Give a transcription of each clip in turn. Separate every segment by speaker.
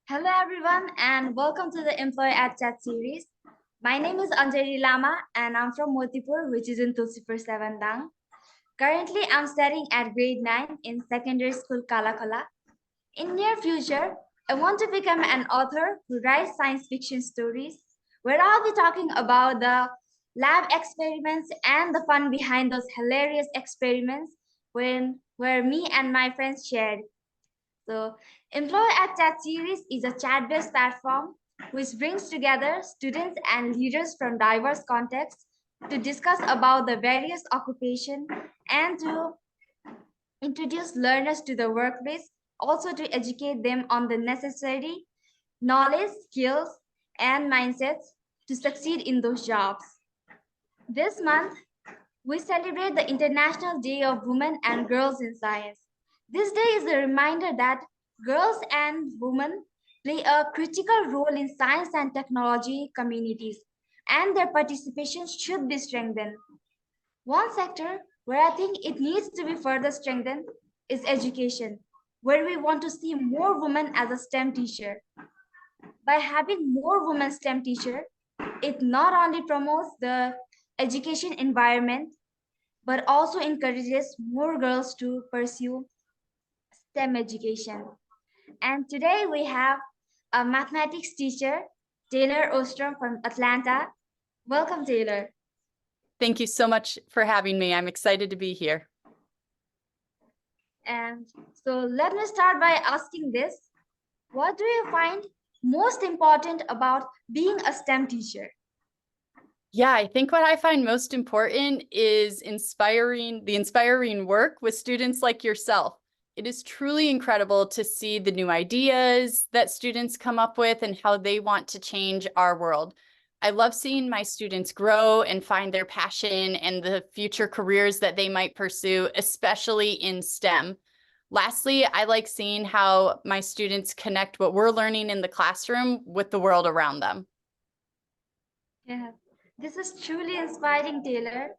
Speaker 1: Hello everyone and welcome to the EmployEd chat series. My name is Anjali Lama and I'm from Motipur, which is in Tulsipur Sevandang. Currently, I'm studying at grade 9 in secondary school Kalakola. In near future, I want to become an author who writes science fiction stories, where I'll be talking about the lab experiments and the fun behind those hilarious experiments where me and my friends shared. So, EmployEd Chat Series is a chat-based platform which brings together students and leaders from diverse contexts to discuss about the various occupation and to introduce learners to the workplace, also to educate them on the necessary knowledge, skills, and mindsets to succeed in those jobs. This month, we celebrate the International Day of Women and Girls in Science. This day is a reminder that girls and women play a critical role in science and technology communities, and their participation should be strengthened. One sector where I think it needs to be further strengthened is education, where we want to see more women as a STEM teacher. By having more women STEM teacher, it not only promotes the education environment but also encourages more girls to pursue STEM education. And today we have a mathematics teacher, Taylor Ohlstrom from Atlanta. Welcome, Taylor.
Speaker 2: Thank you so much for having me. I'm excited to be here.
Speaker 1: And so let me start by asking this. What do you find most important about being a STEM teacher?
Speaker 2: Yeah, I think what I find most important is the inspiring work with students like yourself. It is truly incredible to see the new ideas that students come up with and how they want to change our world. I love seeing my students grow and find their passion and the future careers that they might pursue, especially in STEM. Lastly, I like seeing how my students connect what we're learning in the classroom with the world around them.
Speaker 1: Yeah, this is truly inspiring, Taylor.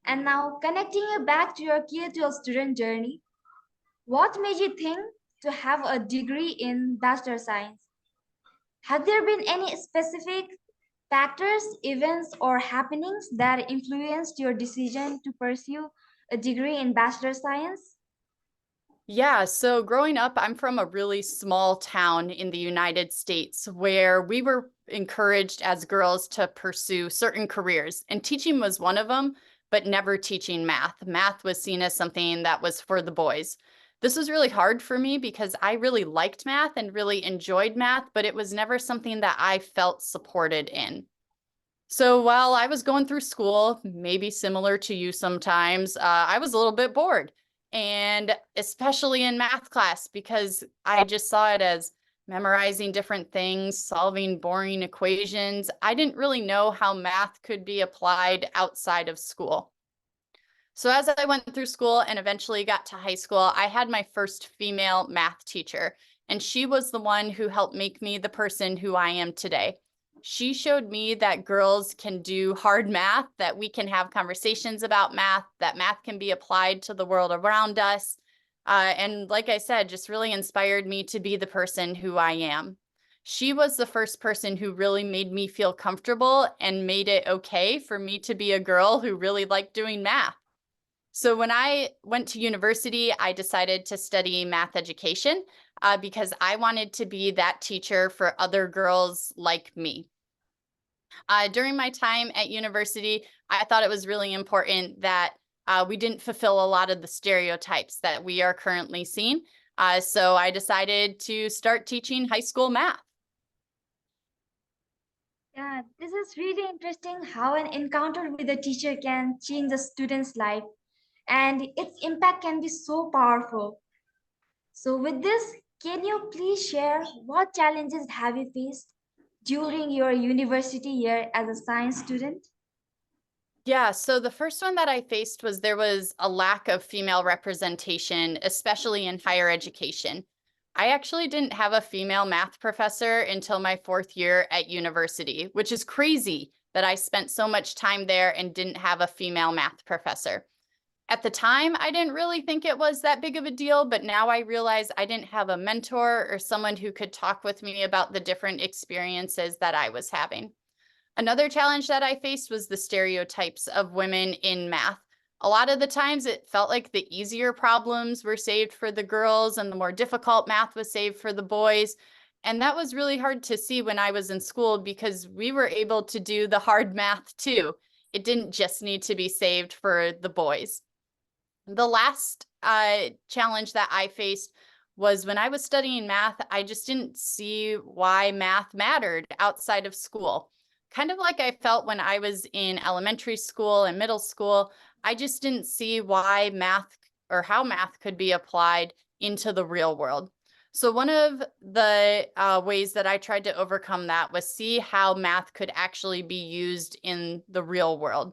Speaker 1: And now connecting you back to your K-12 student journey, what made you think to have a degree in Bachelor Science? Have there been any specific factors, events, or happenings that influenced your decision to pursue a degree in Bachelor Science?
Speaker 2: Yeah, so growing up, I'm from a really small town in the United States where we were encouraged as girls to pursue certain careers, and teaching was one of them, but never teaching math. Math was seen as something that was for the boys. This was really hard for me because I really liked math and really enjoyed math, but it was never something that I felt supported in. So while I was going through school, maybe similar to you sometimes, I was a little bit bored. And especially in math class, because I just saw it as memorizing different things, solving boring equations. I didn't really know how math could be applied outside of school. So as I went through school and eventually got to high school, I had my first female math teacher, and she was the one who helped make me the person who I am today. She showed me that girls can do hard math, that we can have conversations about math, that math can be applied to the world around us. And like I said, just really inspired me to be the person who I am. She was the first person who really made me feel comfortable and made it okay for me to be a girl who really liked doing math. So when I went to university, I decided to study math education because I wanted to be that teacher for other girls like me. During my time at university, I thought it was really important that we didn't fulfill a lot of the stereotypes that we are currently seeing. So I decided to start teaching high school math.
Speaker 1: Yeah, this is really interesting how an encounter with a teacher can change a student's life and its impact can be so powerful. So, with this, can you please share what challenges have you faced during your university year as a science student?
Speaker 2: Yeah, so the first one that I faced was there was a lack of female representation, especially in higher education. I actually didn't have a female math professor until my 4th year at university, which is crazy that I spent so much time there and didn't have a female math professor. At the time, I didn't really think it was that big of a deal, but now I realize I didn't have a mentor or someone who could talk with me about the different experiences that I was having. Another challenge that I faced was the stereotypes of women in math. A lot of the times it felt like the easier problems were saved for the girls and the more difficult math was saved for the boys. And that was really hard to see when I was in school because we were able to do the hard math too. It didn't just need to be saved for the boys. The last challenge that I faced was when I was studying math, I just didn't see why math mattered outside of school. Kind of like I felt when I was in elementary school and middle school, I just didn't see why math or how math could be applied into the real world. So one of the ways that I tried to overcome that was see how math could actually be used in the real world.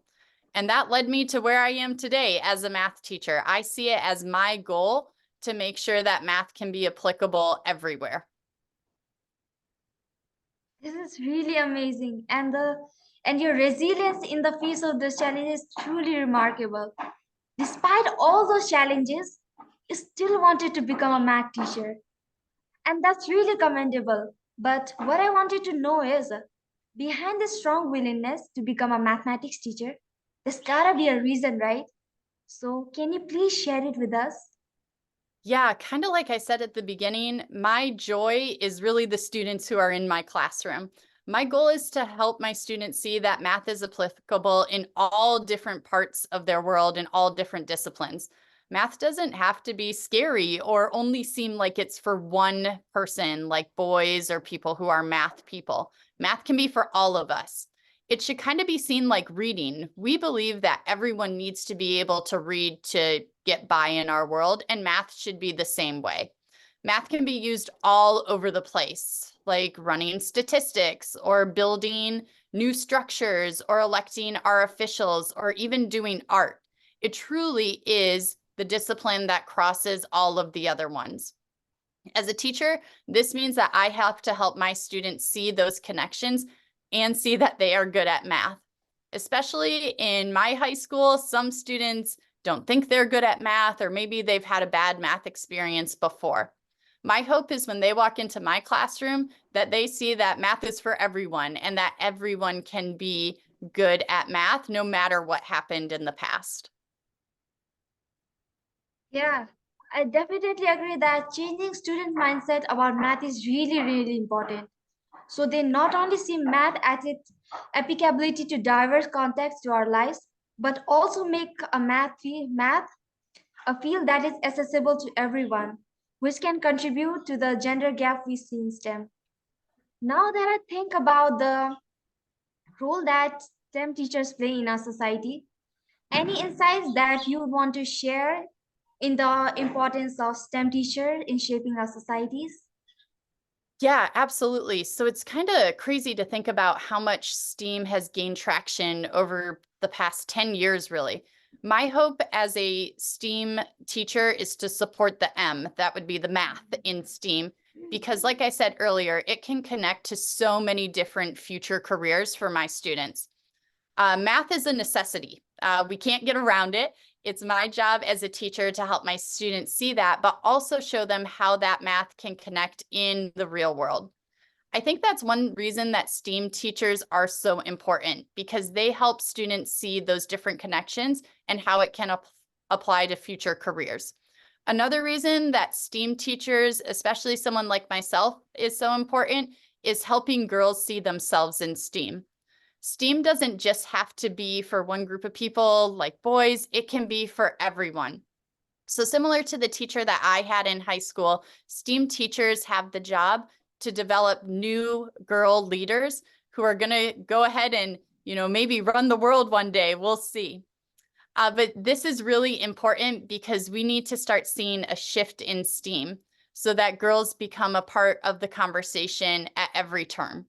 Speaker 2: And that led me to where I am today as a math teacher. I see it as my goal to make sure that math can be applicable everywhere.
Speaker 1: This is really amazing, and your resilience in the face of those challenges is truly remarkable. Despite all those challenges, you still wanted to become a math teacher, and that's really commendable. But what I wanted to know is, behind this strong willingness to become a mathematics teacher, there's gotta be a reason, right? So, can you please share it with us?
Speaker 2: Yeah, kind of like I said at the beginning, my joy is really the students who are in my classroom. My goal is to help my students see that math is applicable in all different parts of their world and all different disciplines. Math doesn't have to be scary or only seem like it's for one person, like boys or people who are math people. Math can be for all of us. It should kind of be seen like reading. We believe that everyone needs to be able to read to get by in our world, and math should be the same way. Math can be used all over the place, like running statistics or building new structures or electing our officials or even doing art. It truly is the discipline that crosses all of the other ones. As a teacher, this means that I have to help my students see those connections and see that they are good at math. Especially in my high school, some students don't think they're good at math, or maybe they've had a bad math experience before. My hope is when they walk into my classroom that they see that math is for everyone and that everyone can be good at math no matter what happened in the past.
Speaker 1: Yeah, I definitely agree that changing student mindset about math is really, really important. So they not only see math as its applicability to diverse contexts to our lives, but also make math a field that is accessible to everyone, which can contribute to the gender gap we see in STEM. Now that I think about the role that STEM teachers play in our society, any insights that you would want to share in the importance of STEM teachers in shaping our societies?
Speaker 2: Yeah, absolutely. So it's kind of crazy to think about how much STEAM has gained traction over the past 10 years, really. My hope as a STEAM teacher is to support the M, that would be the math in STEAM, because like I said earlier, it can connect to so many different future careers for my students. Math is a necessity. We can't get around it. It's my job as a teacher to help my students see that, but also show them how that math can connect in the real world. I think that's one reason that STEAM teachers are so important because they help students see those different connections and how it can apply to future careers. Another reason that STEAM teachers, especially someone like myself, is so important is helping girls see themselves in STEAM. STEAM doesn't just have to be for one group of people like boys, it can be for everyone. So similar to the teacher that I had in high school, STEAM teachers have the job to develop new girl leaders who are going to go ahead and, maybe run the world one day. We'll see. But this is really important because we need to start seeing a shift in STEAM so that girls become a part of the conversation at every turn.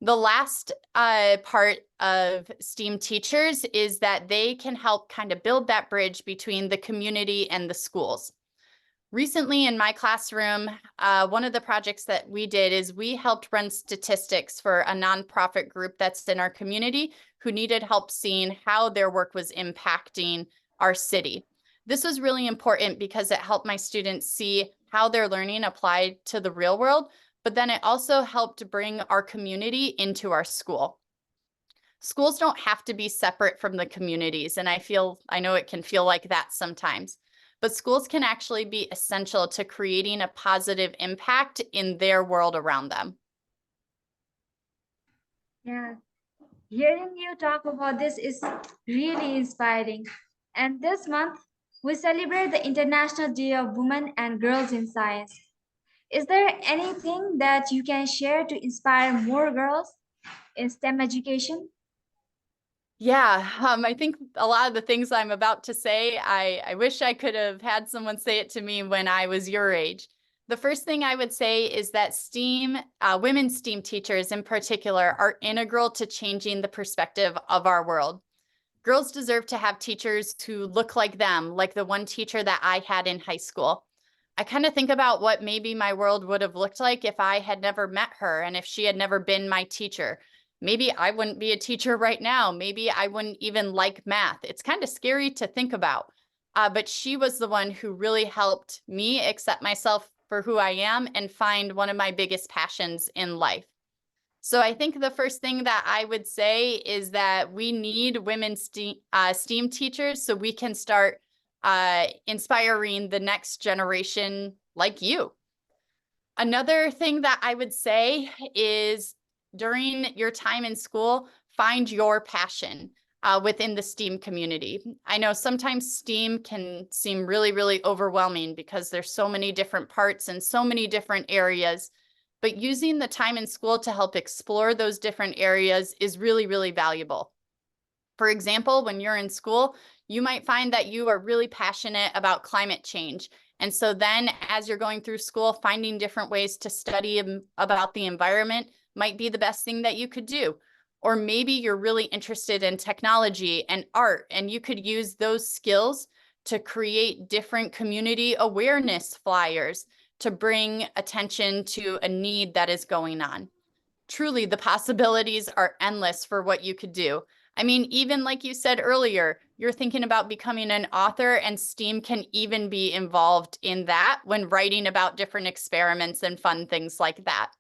Speaker 2: The last part of STEAM teachers is that they can help kind of build that bridge between the community and the schools. Recently in my classroom, one of the projects that we did is we helped run statistics for a nonprofit group that's in our community who needed help seeing how their work was impacting our city. This was really important because it helped my students see how their learning applied to the real world, but then it also helped bring our community into our school. Schools don't have to be separate from the communities, and I know it can feel like that sometimes, but schools can actually be essential to creating a positive impact in their world around them.
Speaker 1: Yeah, hearing you talk about this is really inspiring. And this month, we celebrate the International Day of Women and Girls in Science. Is there anything that you can share to inspire more girls in STEM education?
Speaker 2: Yeah, I think a lot of the things I'm about to say, I wish I could have had someone say it to me when I was your age. The first thing I would say is that women STEAM teachers in particular, are integral to changing the perspective of our world. Girls deserve to have teachers who look like them, like the one teacher that I had in high school. I kind of think about what maybe my world would have looked like if I had never met her and if she had never been my teacher. Maybe I wouldn't be a teacher right now. Maybe I wouldn't even like math. It's kind of scary to think about. But she was the one who really helped me accept myself for who I am and find one of my biggest passions in life. So I think the first thing that I would say is that we need women STEAM teachers so we can start inspiring the next generation like you. Another thing that I would say is during your time in school, find your passion within the STEAM community. I know sometimes STEAM can seem really, really overwhelming because there's so many different parts and so many different areas, but using the time in school to help explore those different areas is really, really valuable. For example, when you're in school, you might find that you are really passionate about climate change. And so then as you're going through school, finding different ways to study about the environment might be the best thing that you could do. Or maybe you're really interested in technology and art, and you could use those skills to create different community awareness flyers to bring attention to a need that is going on. Truly, the possibilities are endless for what you could do. I mean, even like you said earlier, you're thinking about becoming an author, and STEAM can even be involved in that when writing about different experiments and fun things like that.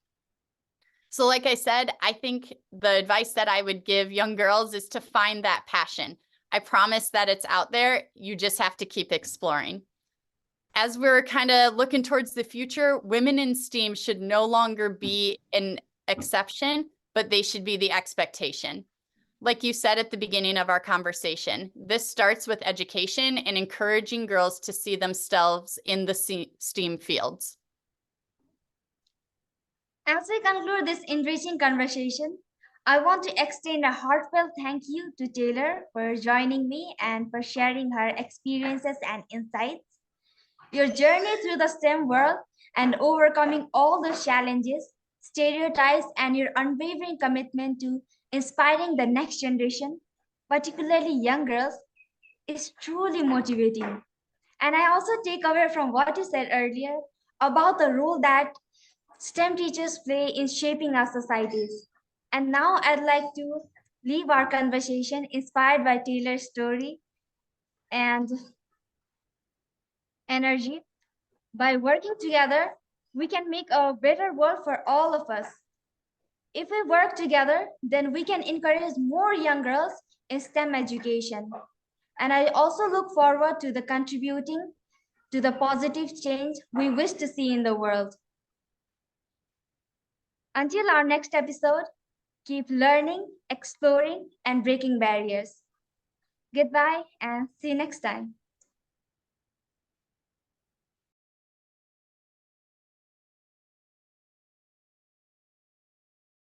Speaker 2: So like I said, I think the advice that I would give young girls is to find that passion. I promise that it's out there. You just have to keep exploring. As we're kind of looking towards the future, women in STEAM should no longer be an exception, but they should be the expectation. Like you said at the beginning of our conversation, this starts with education and encouraging girls to see themselves in the STEAM fields.
Speaker 1: As we conclude this enriching conversation, I want to extend a heartfelt thank you to Taylor for joining me and for sharing her experiences and insights. Your journey through the STEM world and overcoming all those challenges, stereotypes, and your unwavering commitment to inspiring the next generation, particularly young girls, is truly motivating. And I also take away from what you said earlier about the role that STEM teachers play in shaping our societies. And now I'd like to leave our conversation inspired by Taylor's story and energy. By working together, we can make a better world for all of us. If we work together, then we can encourage more young girls in STEM education. And I also look forward to the contributing to the positive change we wish to see in the world. Until our next episode, keep learning, exploring, and breaking barriers. Goodbye and see you next time.